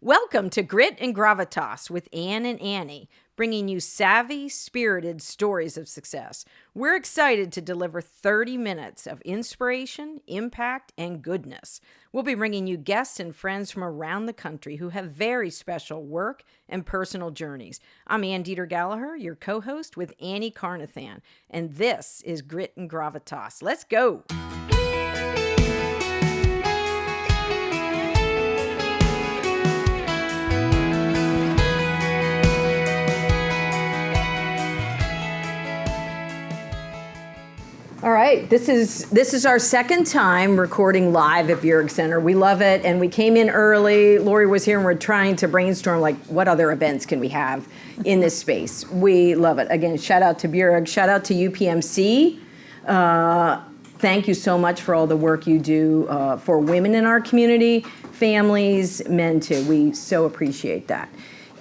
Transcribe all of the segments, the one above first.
Welcome to Grit and Gravitas with Ann and Annie, bringing you savvy, spirited stories of success. We're excited to deliver 30 minutes of inspiration, impact, and goodness. We'll be bringing you guests and friends from around the country who have very special work and personal journeys. I'm Ann Deeter Gallaher, your co-host with Annie Carnathan, and this is Grit and Gravitas. Let's go! All right, this is our second time recording live at Burg Center. We love it, and we came in early. Lori was here, and we're trying to brainstorm, like, what other events can we have in this space? We love it. Again, shout out to Burg, shout out to UPMC. Thank you so much for all the work you do for women in our community, families, men too. We so appreciate that.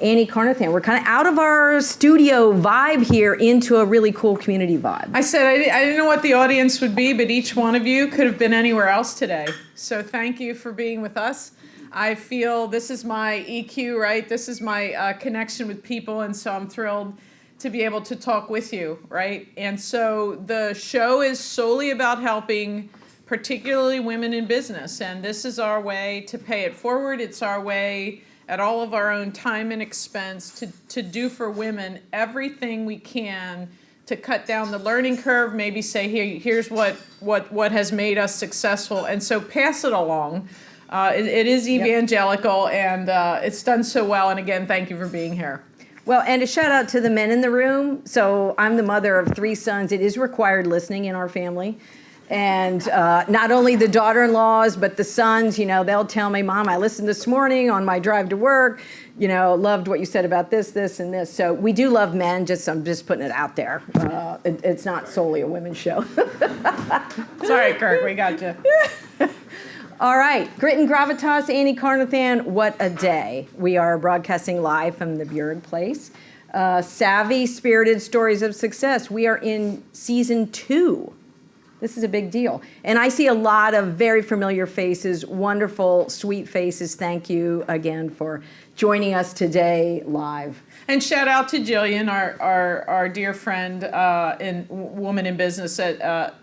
Annie Carnathan, we're kind of out of our studio vibe here into a really cool community vibe. I said I didn't know what the audience would be, but each one of you could have been anywhere else today. So thank you for being with us. I feel this is my EQ, right? This is my connection with people, and so I'm thrilled to be able to talk with you, right? And so the show is solely about helping particularly women in business, and this is our way to pay it forward. It's our way at all of our own time and expense to do for women everything we can to cut down the learning curve, maybe say, here's what has made us successful, and so pass it along. It is evangelical, and it's done so well, and again, thank you for being here. Well, and a shout out to the men in the room. So I'm the mother of 3 sons. It is required listening in our family. And not only the daughter-in-laws, but the sons, they'll tell me, Mom, I listened this morning on my drive to work, loved what you said about this, and this. So we do love men, I'm just putting it out there. It's not solely a women's show. Sorry, Kirk, we got you. All right, Grit and Gravitas, Annie Carnathan, what a day. We are broadcasting live from the Burg Place. Savvy, spirited stories of success. We are in season 2. This is a big deal. And I see a lot of very familiar faces, wonderful, sweet faces. Thank you again for joining us today live. And shout out to Jillian, our dear friend and woman in business,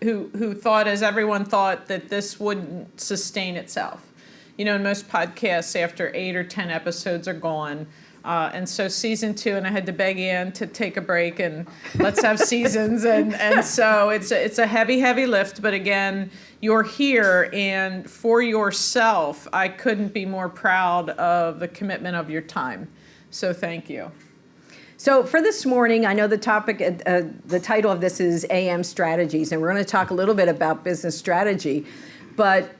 who thought, as everyone thought, that this wouldn't sustain itself. In most podcasts, after 8 or 10 episodes are gone. And so season 2, and I had to beg Ann to take a break and let's have seasons. And so it's a heavy lift. But again, you're here, and for yourself, I couldn't be more proud of the commitment of your time. So thank you. So for this morning, I know the topic, the title of this is AM Strategies, and we're going to talk a little bit about business strategy. But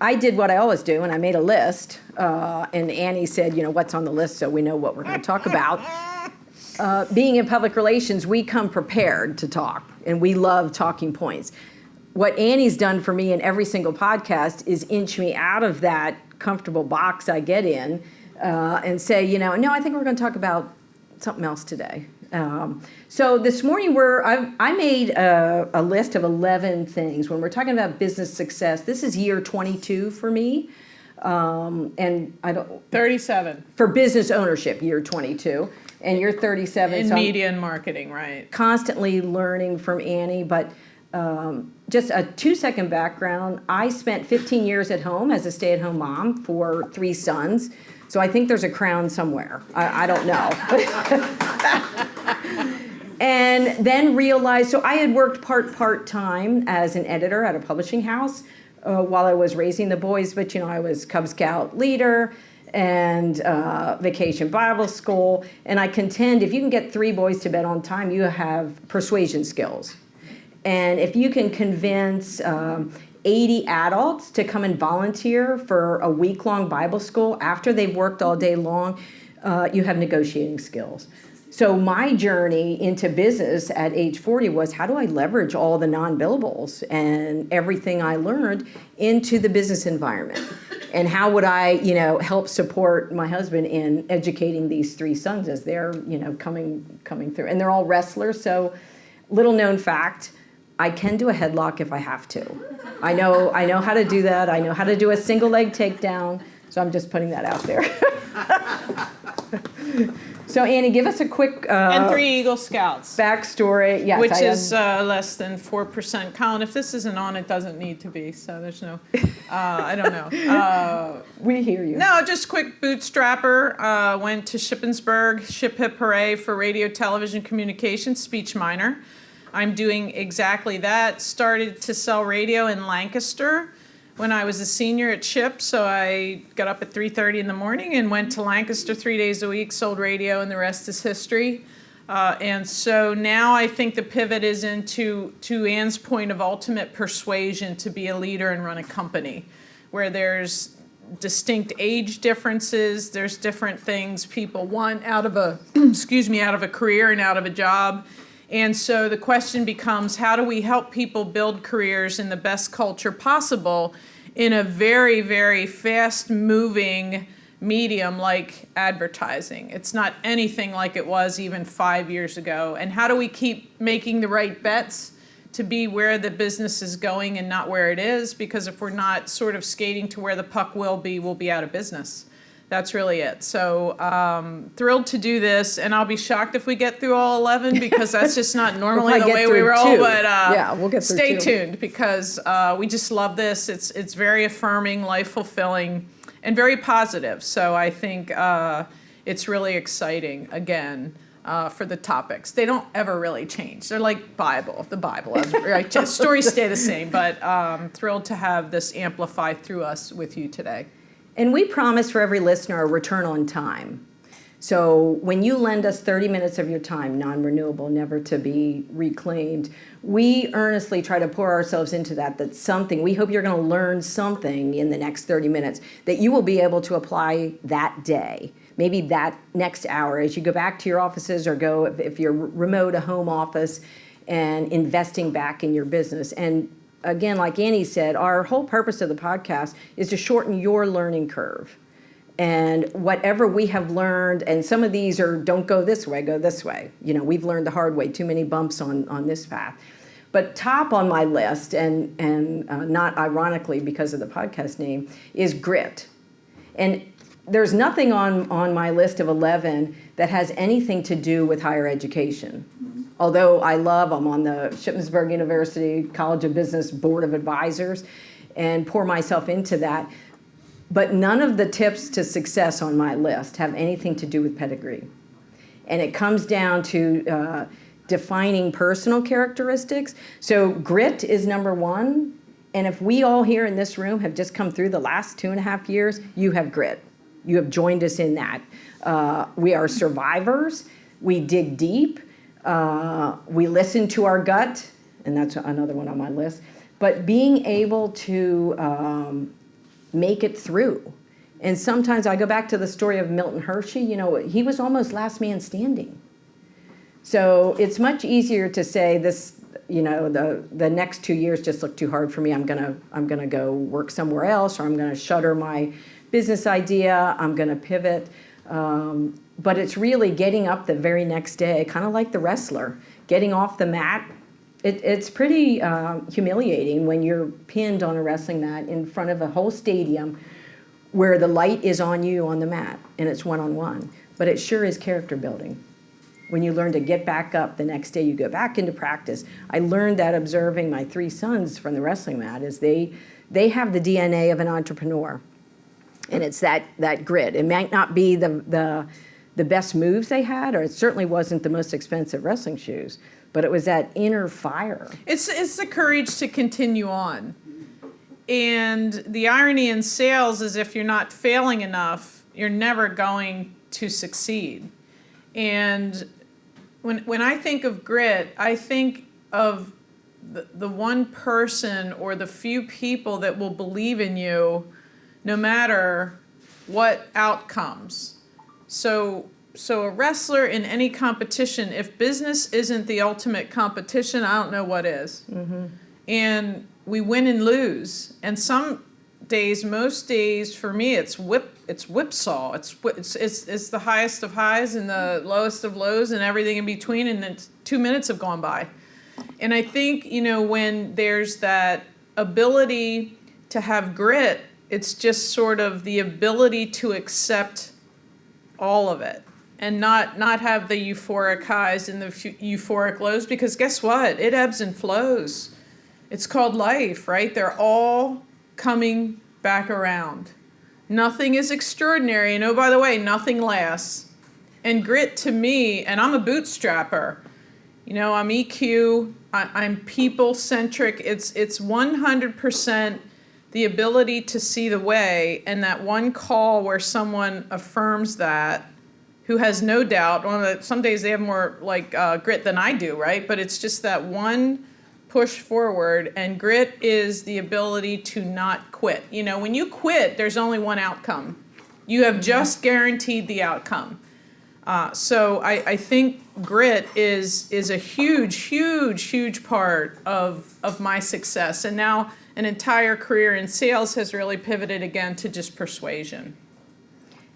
I did what I always do, and I made a list, and Annie said, what's on the list so we know what we're going to talk about. Being in public relations, we come prepared to talk, and we love talking points. What Annie's done for me in every single podcast is inch me out of that comfortable box I get in and say, no, I think we're going to talk about something else today. So this morning I made a list of 11 things. When we're talking about business success, this is year 22 for me. And I don't... 37. For business ownership, year 22. And you're 37. In media and marketing, right. Constantly learning from Annie, but just a 2-second background. I spent 15 years at home as a stay-at-home mom for 3 sons. So I think there's a crown somewhere. I don't know. And then realized, so I had worked part-time as an editor at a publishing house while I was raising the boys, but I was Cub Scout leader and Vacation Bible School. And I contend if you can get 3 boys to bed on time, you have persuasion skills. And if you can convince 80 adults to come and volunteer for a week-long Bible school after they've worked all day long, you have negotiating skills. So my journey into business at age 40 was, how do I leverage all the non-billables and everything I learned into the business environment? And how would I, help support my husband in educating these 3 sons as they're, coming through. And they're all wrestlers, so little known fact, I can do a headlock if I have to. I know how to do that. I know how to do a single leg takedown. So I'm just putting that out there. So Annie, give us a quick And 3 Eagle Scouts. backstory. Yes, Which is less than 4%. Colin, if this isn't on, it doesn't need to be. So there's no, I don't know. We hear you. No, just quick bootstrapper. Went to Shippensburg, Ship Hip Hooray for radio, television, communication, speech minor. I'm doing exactly that. Started to sell radio in Lancaster when I was a senior at Ship, so I got up at 3:30 in the morning and went to Lancaster 3 days a week, sold radio, and the rest is history. And so now I think the pivot is into, to Ann's point of ultimate persuasion, to be a leader and run a company where there's distinct age differences, there's different things people want out of a, out of a career and out of a job. And so the question becomes, how do we help people build careers in the best culture possible in a very, very fast-moving medium like advertising? It's not anything like it was even 5 years ago. And how do we keep making the right bets to be where the business is going and not where it is? Because if we're not sort of skating to where the puck will be, we'll be out of business. That's really it. So thrilled to do this, and I'll be shocked if we get through all 11 because that's just not normally the way we roll. But yeah, we'll get through stay two. tuned because we just love this. It's very affirming, life fulfilling, and very positive. So I think it's really exciting again. For the topics. They don't ever really change. They're like the Bible. Right? Just stories stay the same, but thrilled to have this amplify through us with you today. And we promise for every listener a return on time. So when you lend us 30 minutes of your time, non-renewable, never to be reclaimed, we earnestly try to pour ourselves into that. That's something, we hope you're going to learn something in the next 30 minutes that you will be able to apply that day. Maybe that next hour as you go back to your offices or go, if you're remote, a home office, and investing back in your business. And again, like Annie said, our whole purpose of the podcast is to shorten your learning curve. And whatever we have learned, and some of these are don't go this way, go this way. You know, we've learned the hard way, too many bumps on this path. But top on my list, and not ironically because of the podcast name, is grit. And there's nothing on my list of 11 that has anything to do with higher education. Although I'm on the Shippensburg University College of Business Board of Advisors and pour myself into that. But none of the tips to success on my list have anything to do with pedigree. And it comes down to defining personal characteristics. So grit is number one. And if we all here in this room have just come through the last 2.5 years, you have grit. You have joined us in that. We are survivors. We dig deep. We listen to our gut, and that's another one on my list. But being able to make it through. And sometimes I go back to the story of Milton Hershey. You know, he was almost last man standing. So it's much easier to say this, you know, the next 2 years just look too hard for me. I'm gonna go work somewhere else, or I'm gonna shutter my business idea. I'm gonna pivot. But it's really getting up the very next day, kind of like the wrestler, getting off the mat. It's pretty humiliating when you're pinned on a wrestling mat in front of a whole stadium where the light is on you on the mat and it's one-on-one. But it sure is character building. When you learn to get back up the next day, you go back into practice. I learned that observing my 3 sons from the wrestling mat is they have the DNA of an entrepreneur. And it's that grit. It might not be the best moves they had, or it certainly wasn't the most expensive wrestling shoes, but it was that inner fire. It's the courage to continue on. And the irony in sales is if you're not failing enough, you're never going to succeed. And when I think of grit, I think of the one person or the few people that will believe in you no matter what outcomes. So a wrestler in any competition, if business isn't the ultimate competition, I don't know what is. Mm-hmm. And we win and lose. And some days, most days for me, it's whipsaw. It's the highest of highs and the lowest of lows and everything in between. And then 2 minutes have gone by. And I think, you know, when there's that ability to have grit, it's just sort of the ability to accept all of it and not have the euphoric highs and the euphoric lows, because guess what? It ebbs and flows. It's called life, right? They're all coming back around. Nothing is extraordinary, and oh, by the way, nothing lasts. And grit to me, and I'm a bootstrapper. You know, I'm EQ, I'm people-centric. It's 100% the ability to see the way, and that one call where someone affirms that, who has no doubt. Some days they have more like grit than I do, right? But it's just that one push forward, and grit is the ability to not quit. You know, when you quit, there's only one outcome. You have just guaranteed the outcome. So I think grit is a huge part of my success. And now an entire career in sales has really pivoted again to just persuasion.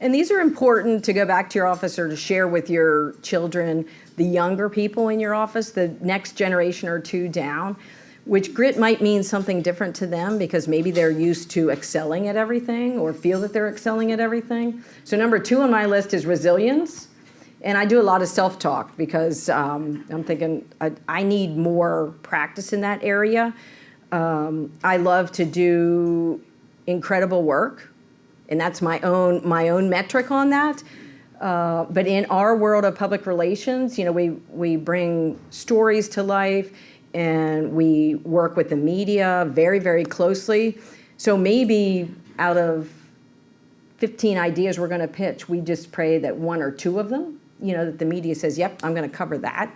And these are important to go back to your office or to share with your children, the younger people in your office, the next generation or two down, which grit might mean something different to them because maybe they're used to excelling at everything or feel that they're excelling at everything. So number 2 on my list is resilience. And I do a lot of self-talk because I'm thinking I need more practice in that area. I love to do incredible work. And that's my own metric on that. But in our world of public relations, you know, we bring stories to life, and we work with the media very, very closely. So maybe out of 15 ideas we're going to pitch, we just pray that 1 or 2 of them, you know, that the media says, yep, I'm going to cover that.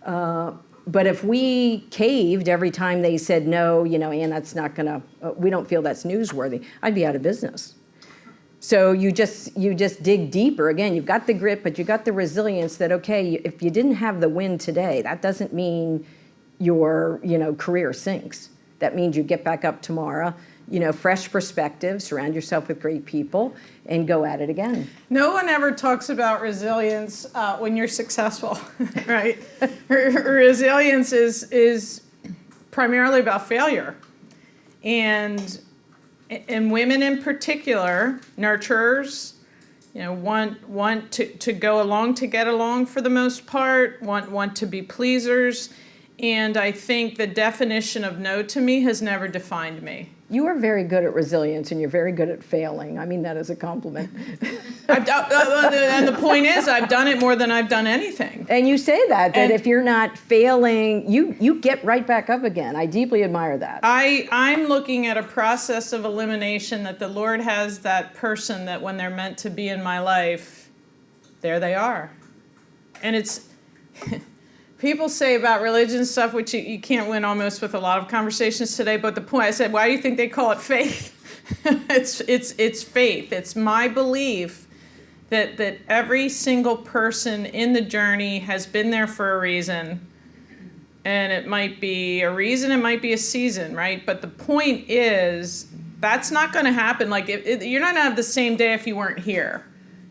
But if we caved every time they said no, you know, and that's not going to, we don't feel that's newsworthy, I'd be out of business. So you just dig deeper. Again, you've got the grit, but you got the resilience that, okay, if you didn't have the win today, that doesn't mean your, you know, career sinks. That means you get back up tomorrow, you know, fresh perspective, surround yourself with great people, and go at it again. No one ever talks about resilience when you're successful, right? Resilience is primarily about failure. And women in particular, nurturers, you know, want to go along to get along for the most part, want to be pleasers. And I think the definition of no to me has never defined me. You are very good at resilience, and you're very good at failing. I mean that as a compliment. And the point is, I've done it more than I've done anything. And you say that if you're not failing, you get right back up again. I deeply admire that. I'm looking at a process of elimination that the Lord has that person that when they're meant to be in my life, there they are. And it's... People say about religion stuff, which you can't win almost with a lot of conversations today, but the point, I said, why do you think they call it faith? It's faith. It's my belief that every single person in the journey has been there for a reason. And it might be a reason, it might be a season, right? But the point is, that's not going to happen. Like, you're not going to have the same day if you weren't here.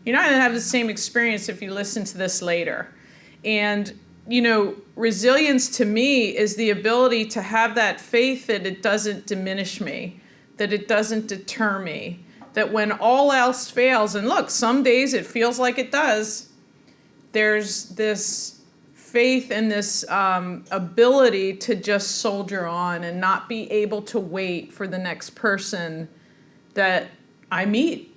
You're not going to have the same experience if you listen to this later. And you know, resilience to me is the ability to have that faith that it doesn't diminish me, that it doesn't deter me, that when all else fails, and look, some days it feels like it does, there's this faith and this ability to just soldier on and not be able to wait for the next person that I meet.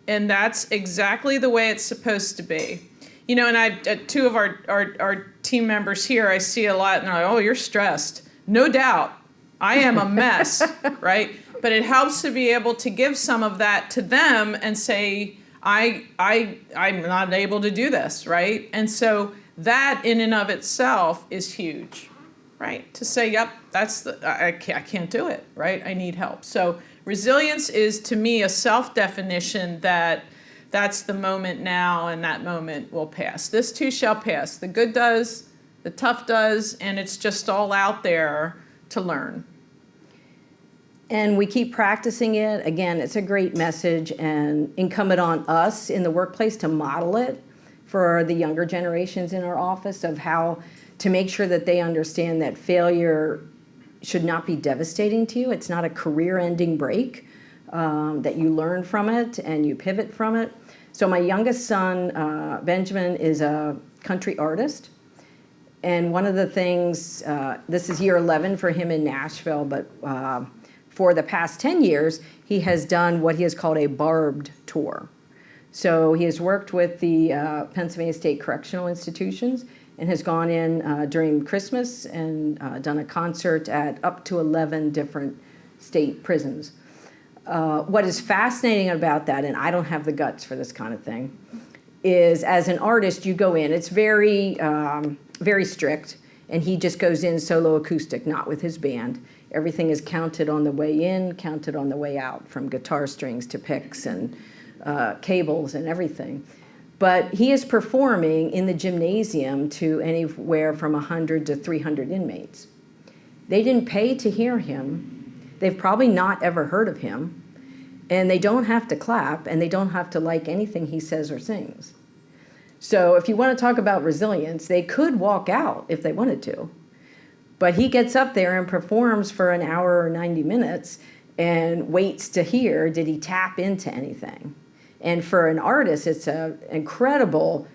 And that's exactly the way it's supposed to be. You know, and 2 of our team members here, I see a lot, and they're like, oh, you're stressed. No doubt. I am a mess, right? But it helps to be able to give some of that to them and say, I'm not able to do this, right? And so that in and of itself is huge, right? To say, yep, I can't do it, right? I need help. So resilience is, to me, a self-definition that's the moment now, and that moment will pass. This too shall pass. The good does, the tough does, and it's just all out there to learn. And we keep practicing it. Again, it's a great message, and incumbent on us in the workplace to model it for the younger generations in our office of how to make sure that they understand that failure should not be devastating to you. It's not a career-ending break. That you learn from it and you pivot from it. So my youngest son, Benjamin, is a country artist. And one of the things, this is year 11 for him in Nashville, but for the past 10 years, he has done what he has called a barbed tour. So he has worked with the Pennsylvania State Correctional Institutions and has gone in during Christmas and done a concert at up to 11 different state prisons. What is fascinating about that, and I don't have the guts for this kind of thing, is as an artist, you go in, it's very, very strict, and he just goes in solo acoustic, not with his band. Everything is counted on the way in, counted on the way out, from guitar strings to picks and cables and everything. But he is performing in the gymnasium to anywhere from 100 to 300 inmates. They didn't pay to hear him. They've probably not ever heard of him. And they don't have to clap, and they don't have to like anything he says or sings. So if you want to talk about resilience, they could walk out if they wanted to. But he gets up there and performs for an hour or 90 minutes and waits to hear, did he tap into anything? And for an artist, it's an incredible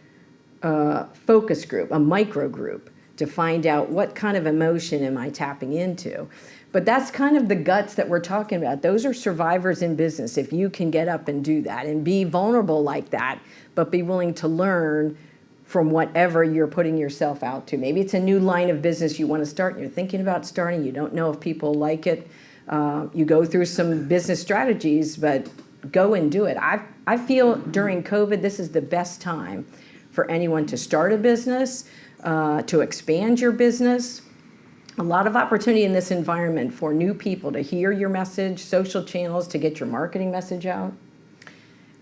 focus group, a micro group, to find out what kind of emotion am I tapping into. But that's kind of the guts that we're talking about. Those are survivors in business, if you can get up and do that and be vulnerable like that, but be willing to learn from whatever you're putting yourself out to. Maybe it's a new line of business you want to start, and you're thinking about starting, you don't know if people like it. You go through some business strategies, but go and do it. I feel during COVID, this is the best time for anyone to start a business, to expand your business. A lot of opportunity in this environment for new people to hear your message, social channels to get your marketing message out.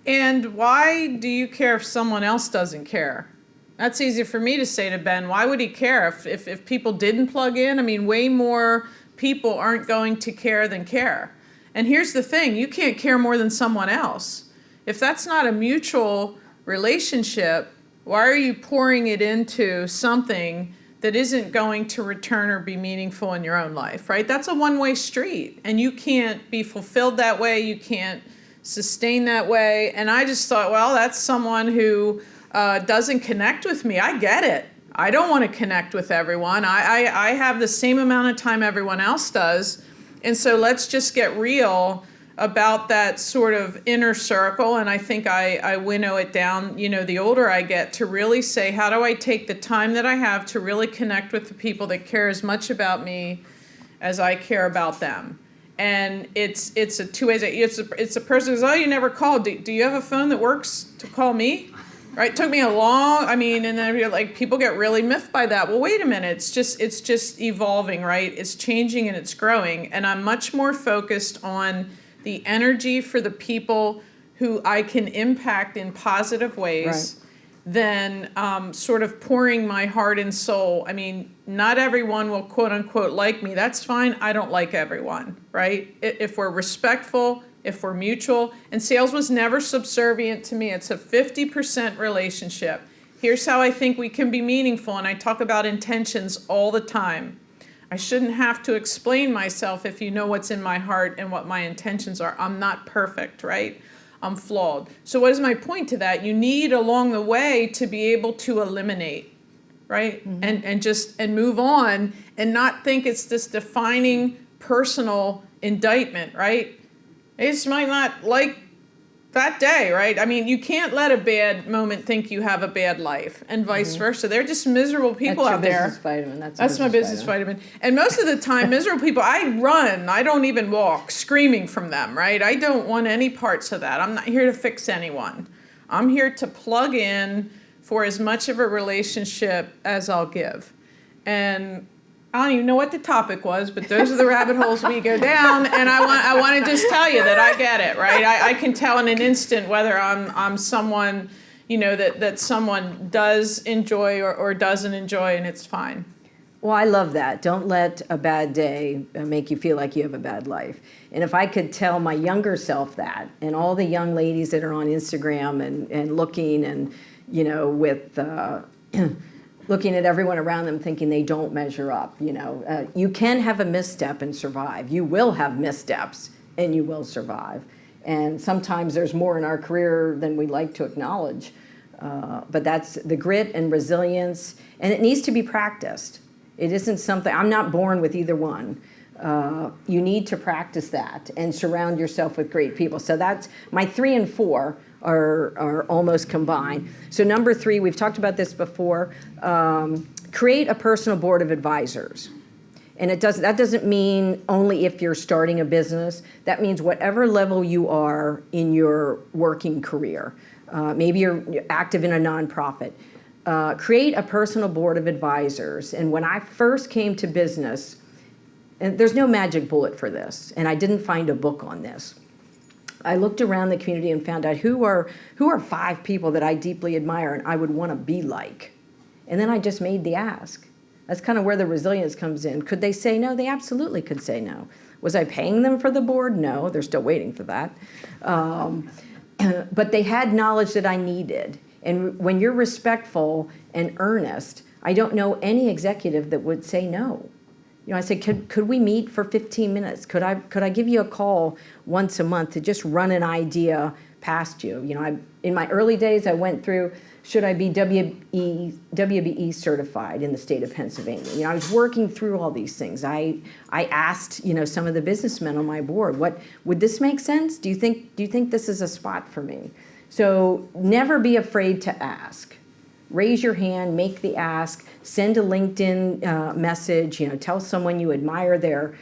And why do you care if someone else doesn't care? That's easy for me to say to Ben. Why would he care if people didn't plug in? I mean, way more people aren't going to care than care. And here's the thing, you can't care more than someone else. If that's not a mutual relationship, why are you pouring it into something that isn't going to return or be meaningful in your own life, right? That's a one-way street, and you can't be fulfilled that way, you can't sustain that way. And I just thought, well, that's someone who doesn't connect with me. I get it. I don't want to connect with everyone. I have the same amount of time everyone else does. And so let's just get real about that sort of inner circle. And I think I winnow it down, the older I get, to really say, how do I take the time that I have to really connect with the people that care as much about me as I care about them? And it's a two-way. It's a person who says, oh, you never called. Do you have a phone that works to call me? Right? It took me and then like people get really miffed by that. Well, wait a minute. It's just evolving, right? It's changing and it's growing. And I'm much more focused on the energy for the people who I can impact in positive ways, right, than sort of pouring my heart and soul. I mean, not everyone will quote unquote like me. That's fine. I don't like everyone, right? If we're respectful, if we're mutual, and sales was never subservient to me. It's a 50% relationship. Here's how I think we can be meaningful, and I talk about intentions all the time. I shouldn't have to explain myself if you know what's in my heart and what my intentions are. I'm not perfect, right? I'm flawed. So what is my point to that? You need along the way to be able to eliminate, right? Mm-hmm. and move on and not think it's this defining personal indictment, right? They just might not like that day, right? I mean, you can't let a bad moment think you have a bad life, and vice versa. They're just miserable people out there. That's your business vitamin. That's my business vitamin. And most of the time, miserable people, I run. I don't even walk, screaming from them, right? I don't want any parts of that. I'm not here to fix anyone. I'm here to plug in for as much of a relationship as I'll give. And I don't even know what the topic was, but those are the rabbit holes we go down. And I want to just tell you that I get it, right? I can tell in an instant whether I'm someone, that someone does enjoy or doesn't enjoy, and it's fine. Well, I love that. Don't let a bad day make you feel like you have a bad life. And if I could tell my younger self that, and all the young ladies that are on Instagram and looking and, with looking at everyone around them thinking they don't measure up, you can have a misstep and survive. You will have missteps and you will survive. And sometimes there's more in our career than we like to acknowledge. But that's the grit and resilience, and it needs to be practiced. It isn't something, I'm not born with either one. You need to practice that and surround yourself with great people. So that's my 3 and 4 are almost combined. So number 3, we've talked about this before, create a personal board of advisors. And that doesn't mean only if you're starting a business. That means whatever level you are in your working career. Maybe you're active in a nonprofit. Create a personal board of advisors. And when I first came to business, and there's no magic bullet for this, and I didn't find a book on this. I looked around the community and found out who are 5 people that I deeply admire and I would want to be like. And then I just made the ask. That's kind of where the resilience comes in. Could they say no? They absolutely could say no. Was I paying them for the board? No, they're still waiting for that. But they had knowledge that I needed. And when you're respectful and earnest, I don't know any executive that would say no. You know, I said, could we meet for 15 minutes? Could I give you a call once a month to just run an idea past you? You know, in my early days, I went through, should I be WBE certified in the state of Pennsylvania? You know, I was working through all these things. I asked, you know, some of the businessmen on my board, would this make sense? Do you think this is a spot for me? So never be afraid to ask. Raise your hand, make the ask, send a LinkedIn message, you know, tell someone you admire their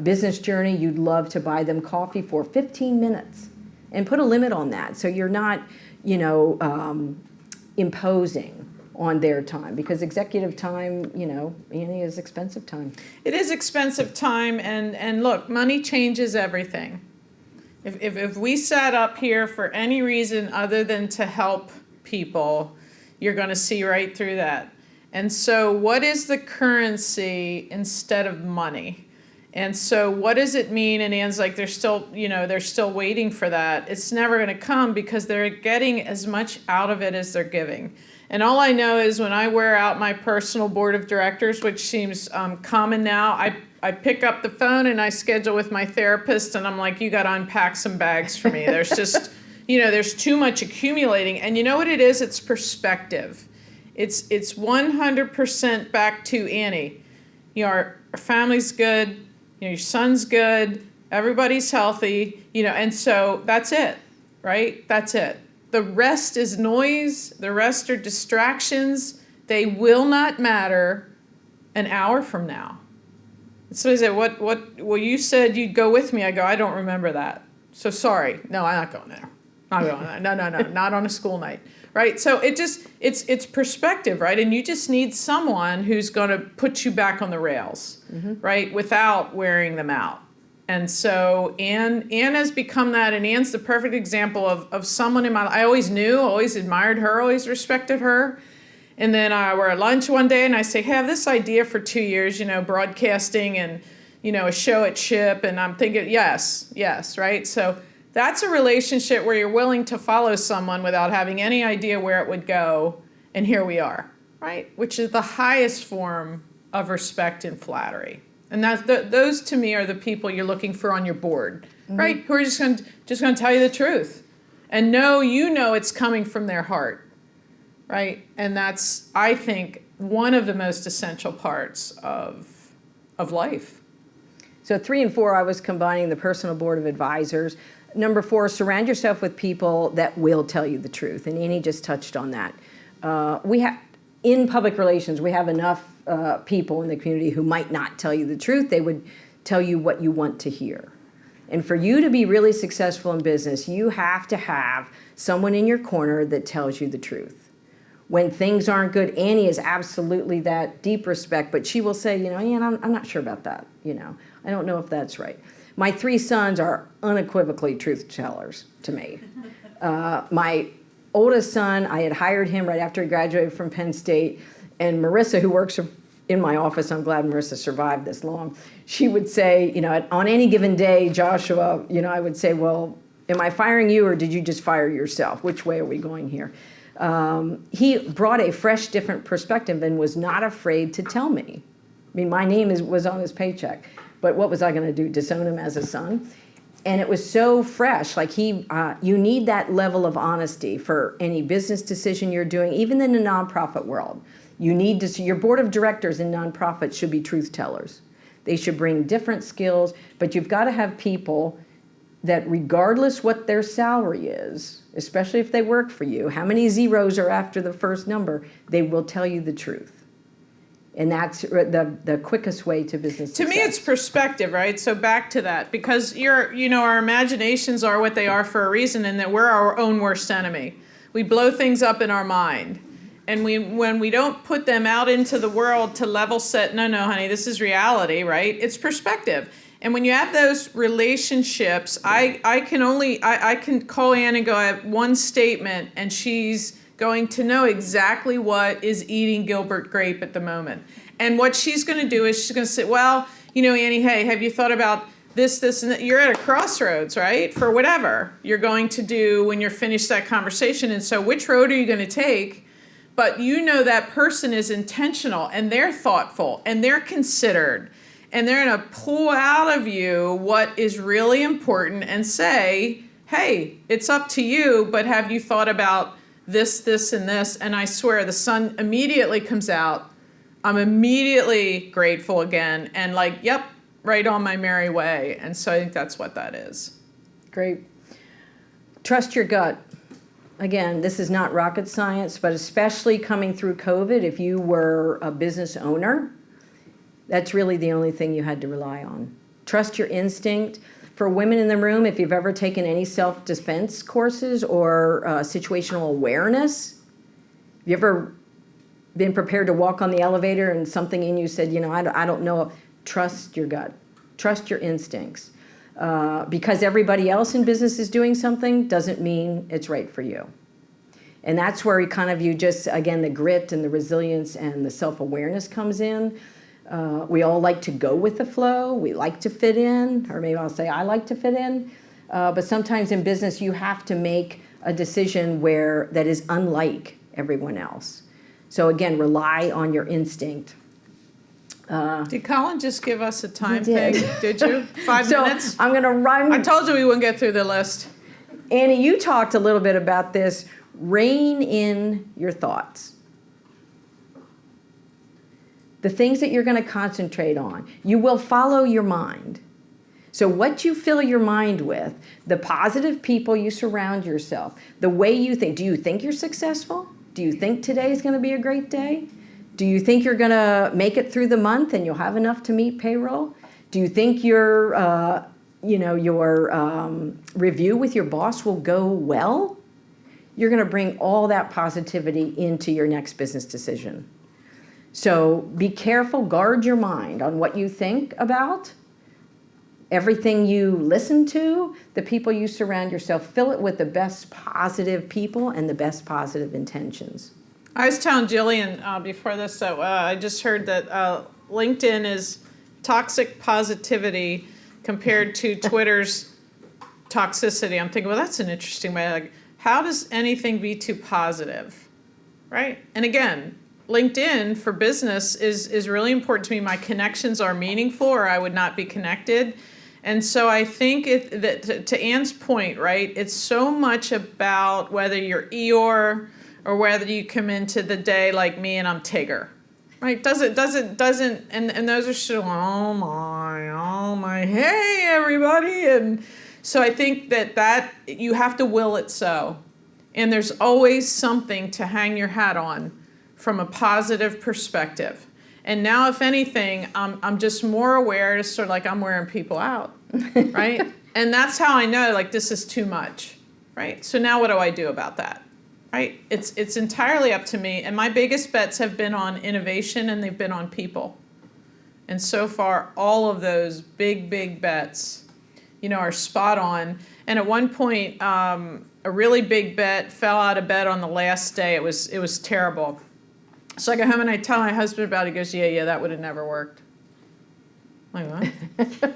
business journey, you'd love to buy them coffee for 15 minutes. And put a limit on that so you're not, you know, imposing on their time, because executive time, you know, Annie, is expensive time. It is expensive time, and look, money changes everything. If we sat up here for any reason other than to help people, you're going to see right through that. And so what is the currency instead of money? And so what does it mean? And Ann's like, they're still waiting for that. It's never going to come because they're getting as much out of it as they're giving. And all I know is when I wear out my personal board of directors, which seems common now, I pick up the phone and I schedule with my therapist, and I'm like, you got to unpack some bags for me. There's just, you know, there's too much accumulating. And you know what it is? It's perspective. It's 100% back to Annie. You know, our family's good. You know, your son's good. Everybody's healthy. You know, and so that's it, right? That's it. The rest is noise. The rest are distractions. They will not matter an hour from now. So I said, well, you said you'd go with me. I go, I don't remember that. So sorry. No, I'm not going there. Not going there. No, not on a school night. Right? So it's perspective, right? And you just need someone who's going to put you back on the rails, right? Without wearing them out. And so Ann has become that, and Ann's the perfect example of someone in my life. I always knew, always admired her, always respected her. And then we're at lunch one day, and I say, hey, I have this idea for 2 years, you know, broadcasting and, you know, a show at SHIP. And I'm thinking, yes, right? So that's a relationship where you're willing to follow someone without having any idea where it would go. And here we are, right? Which is the highest form of respect and flattery. And those to me are the people you're looking for on your board, right? Who are just going to tell you the truth and know it's coming from their heart, right? And that's, I think, one of the most essential parts of life. So 3 and 4, I was combining the personal board of advisors. Number 4, surround yourself with people that will tell you the truth. And Annie just touched on that. In public relations, we have enough people in the community who might not tell you the truth. They would tell you what you want to hear. And for you to be really successful in business, you have to have someone in your corner that tells you the truth. When things aren't good, Annie is absolutely that deep respect, but she will say, you know, Ann, I'm not sure about that. You know, I don't know if that's right. My 3 sons are unequivocally truth tellers to me. My oldest son, I had hired him right after he graduated from Penn State, and Marissa, who works in my office, I'm glad Marissa survived this long, she would say, you know, on any given day, Joshua, you know, I would say, well, am I firing you or did you just fire yourself? Which way are we going here? He brought a fresh, different perspective and was not afraid to tell me. I mean, my name was on his paycheck, but what was I going to do, disown him as a son? And it was so fresh. Like you need that level of honesty for any business decision you're doing, even in the nonprofit world. You need to see your board of directors in nonprofits should be truth tellers. They should bring different skills, but you've got to have people that regardless what their salary is, especially if they work for you, how many zeros are after the first number, they will tell you the truth. And that's the quickest way to business success. To me, it's perspective, right? So back to that, because our imaginations are what they are for a reason, and that we're our own worst enemy. We blow things up in our mind. And when we don't put them out into the world to level set, no, honey, this is reality, right? It's perspective. And when you have those relationships, I can call Ann and go, I have one statement, and she's going to know exactly what is eating Gilbert Grape at the moment. And what she's going to do is she's going to say, well, Annie, hey, have you thought about this, and that? You're at a crossroads, right? For whatever you're going to do when you're finished that conversation. And so which road are you going to take? But that person is intentional, and they're thoughtful, and they're considered, and they're going to pull out of you what is really important and say, hey, it's up to you, but have you thought about this, and this? And I swear the sun immediately comes out. I'm immediately grateful again, and yep, right on my merry way. And so I think that's what that is. Great. Trust your gut. Again, this is not rocket science, but especially coming through COVID, if you were a business owner, that's really the only thing you had to rely on. Trust your instinct. For women in the room, if you've ever taken any self-defense courses or situational awareness, have you ever been prepared to walk on the elevator and something in you said, I don't know, trust your gut, trust your instincts. Because everybody else in business is doing something doesn't mean it's right for you. And that's where you just, again, the grit and the resilience and the self-awareness comes in. We all like to go with the flow. We like to fit in, or maybe I'll say I like to fit in. But sometimes in business, you have to make a decision that is unlike everyone else. So again, rely on your instinct. Did Colin just give us a time thing? Did you? 5 minutes? I'm going to run. I told you we wouldn't get through the list. Annie, you talked a little bit about this. Rein in your thoughts. The things that you're going to concentrate on. You will follow your mind. So what you fill your mind with, the positive people you surround yourself, the way you think. Do you think you're successful? Do you think today is going to be a great day? Do you think you're going to make it through the month and you'll have enough to meet payroll? Do you think your review with your boss will go well? You're going to bring all that positivity into your next business decision. So be careful, guard your mind on what you think about, everything you listen to, the people you surround yourself. Fill it with the best positive people and the best positive intentions. I was telling Jillian before this that I just heard that LinkedIn is toxic positivity compared to Twitter's toxicity. I'm thinking, well, that's an interesting way. How does anything be too positive, right? And again, LinkedIn for business is really important to me. My connections are meaningful, or I would not be connected. And so I think that to Ann's point, right, it's so much about whether you're Eeyore or whether you come into the day like me and I'm Tigger, right? Doesn't, and those are still, oh my, hey everybody. And so I think that you have to will it so. And there's always something to hang your hat on from a positive perspective. And now, if anything, I'm just more aware, it's sort of like I'm wearing people out, right? And that's how I know, this is too much, right? So now what do I do about that, right? It's entirely up to me. And my biggest bets have been on innovation, and they've been on people. And so far, all of those big bets, are spot on. And at one point, a really big bet fell out of bed on the last day. It was terrible. So I go home and I tell my husband about it. He goes, yeah, that would have never worked. I'm like, what?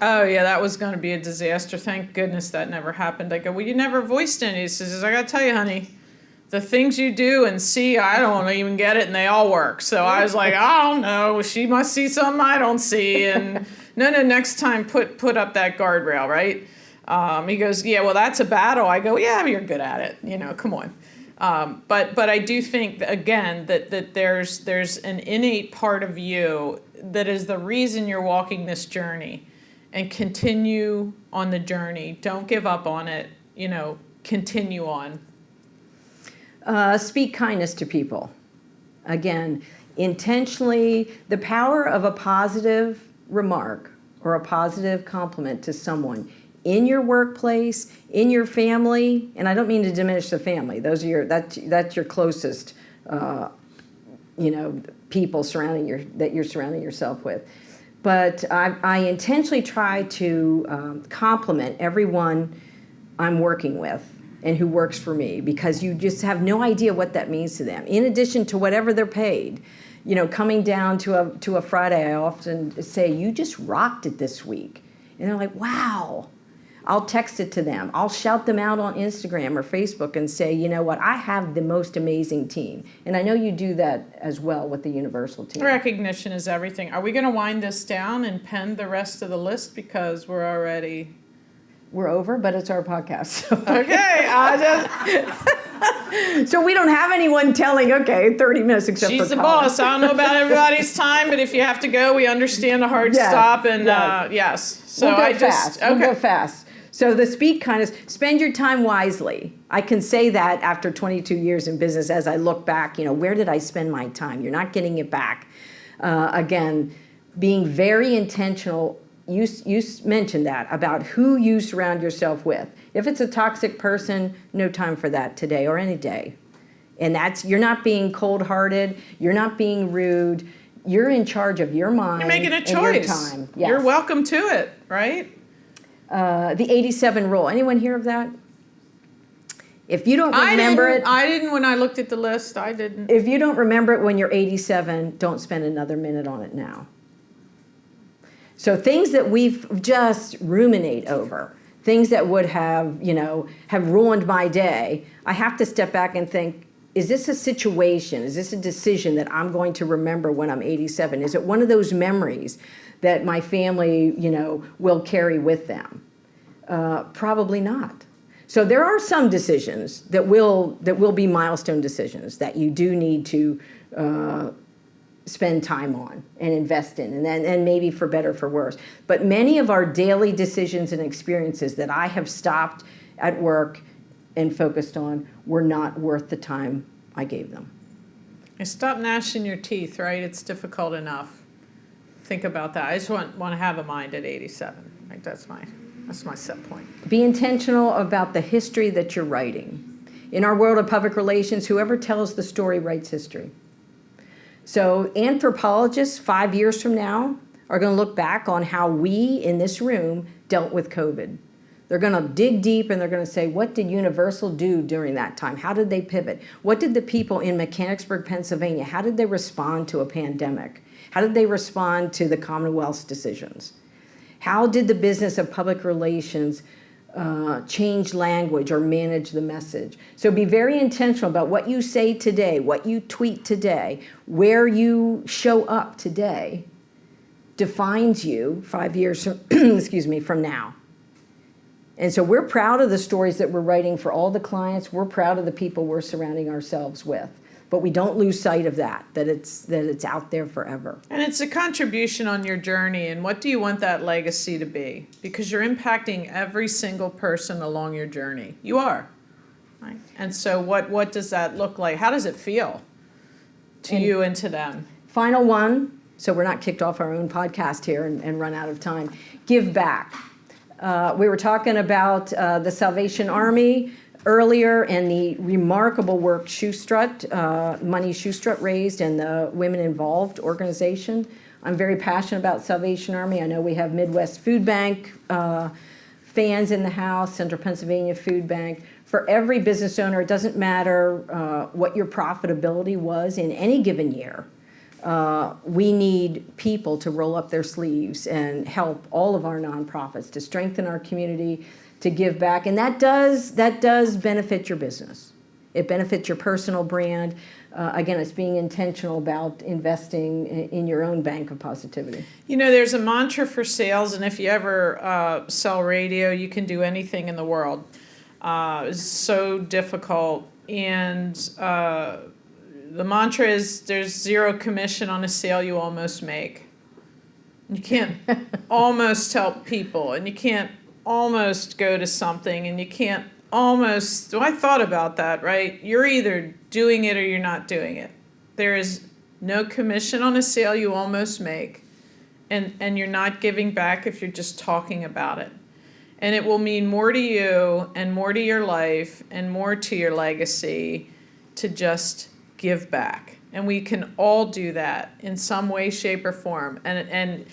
Oh, yeah, that was going to be a disaster. Thank goodness that never happened. I go, well, you never voiced any. He says, I got to tell you, honey, the things you do and see, I don't even get it, and they all work. So I was like, I don't know. She must see something I don't see. And no, next time put up that guardrail, right? He goes, yeah, well, that's a battle. I go, yeah, you're good at it. Come on. But I do think, again, that there's an innate part of you that is the reason you're walking this journey, and continue on the journey. Don't give up on it. Continue on. Speak kindness to people. Again, intentionally, the power of a positive remark or a positive compliment to someone in your workplace, in your family, and I don't mean to diminish the family. Those are that's your closest, people that you're surrounding yourself with. But I intentionally try to compliment everyone I'm working with and who works for me, because you just have no idea what that means to them. In addition to whatever they're paid, coming down to a Friday, I often say, "You just rocked it this week," and they're like, "Wow." I'll text it to them. I'll shout them out on Instagram or Facebook and say, "You know what? I have the most amazing team." And I know you do that as well with the Universal team. Recognition is everything. Are we going to wind this down and pen the rest of the list, because we're over, but it's our podcast. So. Okay. So we don't have anyone telling, 30 minutes except for She's the Colin. boss. I don't know about everybody's time, but if you have to go, we understand a hard stop. And yes. So we'll go I fast. Okay. We'll go fast. So the speak kindness, spend your time wisely. I can say that after 22 years in business, as I look back, where did I spend my time? You're not getting it back. Again, being very intentional. You mentioned that about who you surround yourself with. If it's a toxic person, no time for that today or any day. And you're not being cold-hearted. You're not being rude. You're in charge of your mind. You're making a choice. And your time. Yes. You're welcome to it, right? The 87 rule. Anyone hear of that? If you don't remember it. I didn't when I looked at the list. I didn't. If you don't remember it when you're 87, don't spend another minute on it now. So things that we've just ruminate over, things that would have ruined my day, I have to step back and think, is this a situation? Is this a decision that I'm going to remember when I'm 87? Is it one of those memories that my family, will carry with them? Probably not. So there are some decisions that will be milestone decisions that you do need to spend time on and invest in, and maybe for better or for worse. But many of our daily decisions and experiences that I have stopped at work and focused on were not worth the time I gave them. And stop gnashing your teeth, right? It's difficult enough. Think about that. I just want to have a mind at 87. Like that's my set point. Be intentional about the history that you're writing. In our world of public relations, whoever tells the story writes history. So anthropologists 5 years from now are going to look back on how we in this room dealt with COVID. They're going to dig deep and they're going to say, what did Universal do during that time? How did they pivot? What did the people in Mechanicsburg, Pennsylvania, how did they respond to a pandemic? How did they respond to the Commonwealth's decisions? How did the business of public relations change language or manage the message? So be very intentional about what you say today, what you tweet today, where you show up today defines you 5 years from now. And so we're proud of the stories that we're writing for all the clients. We're proud of the people we're surrounding ourselves with. But we don't lose sight of that it's out there forever. And it's a contribution on your journey. And what do you want that legacy to be? Because you're impacting every single person along your journey. You are. Right? And so what does that look like? How does it feel to you and to them? Final one, so we're not kicked off our own podcast here and run out of time. Give back. We were talking about the Salvation Army earlier and the remarkable work Money Shoestrut raised, and the Women Involved organization. I'm very passionate about Salvation Army. I know we have Midwest Food Bank fans in the house, Central Pennsylvania Food Bank. For every business owner, it doesn't matter what your profitability was in any given year. We need people to roll up their sleeves and help all of our nonprofits to strengthen our community, to give back, and that does benefit your business. It benefits your personal brand. Again, it's being intentional about investing in your own bank of positivity. You know, there's a mantra for sales, and if you ever sell radio, you can do anything in the world. It's so difficult. And the mantra is there's zero commission on a sale you almost make. You can't almost help people, and you can't almost go to something, and you can't almost, I thought about that, right? You're either doing it or you're not doing it. There is no commission on a sale you almost make, and you're not giving back if you're just talking about it. And it will mean more to you and more to your life and more to your legacy to just give back. And we can all do that in some way, shape, or form. And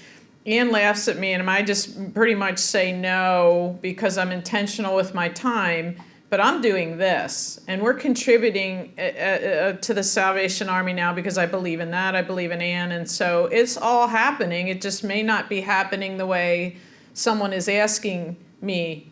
Ann laughs at me, and I just pretty much say no because I'm intentional with my time, but I'm doing this. And we're contributing to the Salvation Army now because I believe in that. I believe in Ann. And so it's all happening. It just may not be happening the way someone is asking me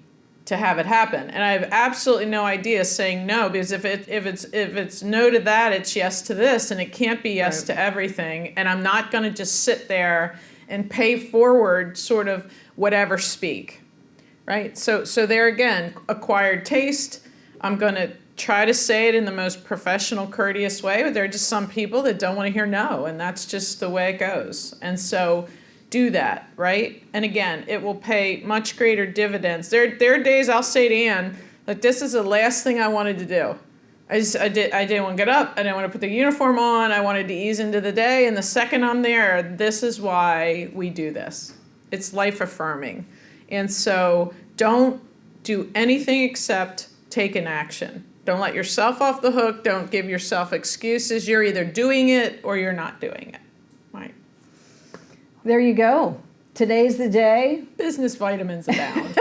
to have it happen. And I have absolutely no idea saying no, because if it's no to that, it's yes to this, and it can't be yes to everything. And I'm not going to just sit there and pay forward sort of whatever speak, right? So there again, acquired taste. I'm going to try to say it in the most professional, courteous way, but there are just some people that don't want to hear no, and that's just the way it goes. And so do that, right? And again, it will pay much greater dividends. There are days I'll say to Ann, like, this is the last thing I wanted to do. I didn't want to get up. I didn't want to put the uniform on. I wanted to ease into the day. And the second I'm there, this is why we do this. It's life affirming. And so don't do anything except take an action. Don't let yourself off the hook. Don't give yourself excuses. You're either doing it or you're not doing it. Right. There you go. Today's the day. Business vitamins abound.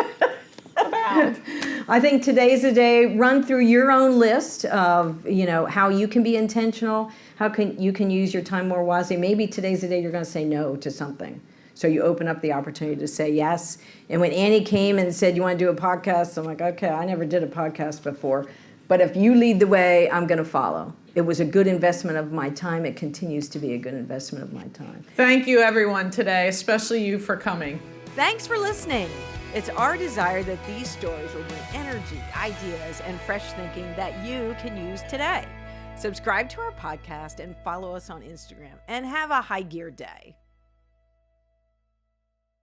Abound. I think today's the day. Run through your own list of, how you can be intentional, how you can use your time more wisely. Maybe today's the day you're going to say no to something. So you open up the opportunity to say yes. And when Annie came and said, you want to do a podcast? I'm like, okay, I never did a podcast before. But if you lead the way, I'm going to follow. It was a good investment of my time. It continues to be a good investment of my time. Thank you, everyone, today, especially you for coming. Thanks for listening. It's our desire that these stories will bring energy, ideas, and fresh thinking that you can use today. Subscribe to our podcast and follow us on Instagram, and have a high gear day.